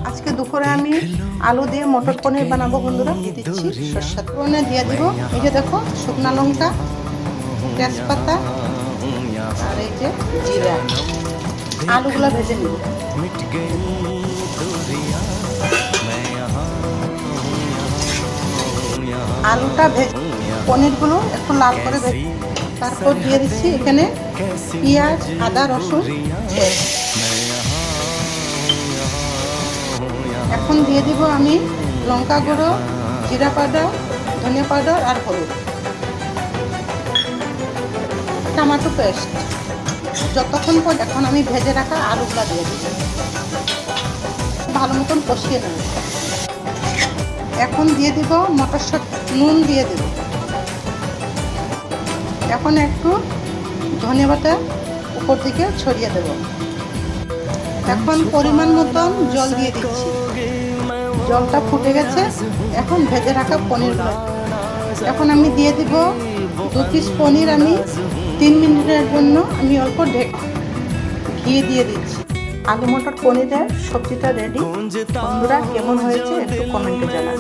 আজকে দুপুরে আমি আলু দিয়ে মটর পনির বানাবো বন্ধুরা। দিয়ে দিচ্ছি সরষের তেল, দিয়ে দিব এই যে দেখো শুকনা লঙ্কা, তেজপাতা আর এই যে জিরা। আলুগুলো ভেজে নিব। আলুটা ভেজে পনিরগুলো একটু লাল করে ভেজে তারপর দিয়ে দিচ্ছি এখানে পেঁয়াজ, আদা, রসুন পেস্ট। এখন দিয়ে দিব আমি লঙ্কা গুঁড়ো, জিরা পাউডার, ধনিয়া পাউডার আর হলুদ, টমেটো পেস্ট। যতক্ষণ পর এখন আমি ভেজে রাখা আলুগুলা দিয়ে দিব, ভালো মতন কষিয়ে নেব। এখন দিয়ে দিব মটরশুঁটি, নুন দিয়ে দেব। এখন একটু ধনিয়া পাতা উপর থেকে ছড়িয়ে দেব। এখন পরিমাণ মতন জল দিয়ে দিচ্ছি। জলটা ফুটে গেছে, এখন ভেজে রাখা পনিরগুলো এখন আমি দিয়ে দিব। 2 পিস পনির আমি 3 মিনিটের জন্য আমি অল্প ঘি দিয়ে দিচ্ছি। আলু মটর পনিরের সবজিটা রেডি। বন্ধুরা কেমন হয়েছে একটু কমেন্টে জানান।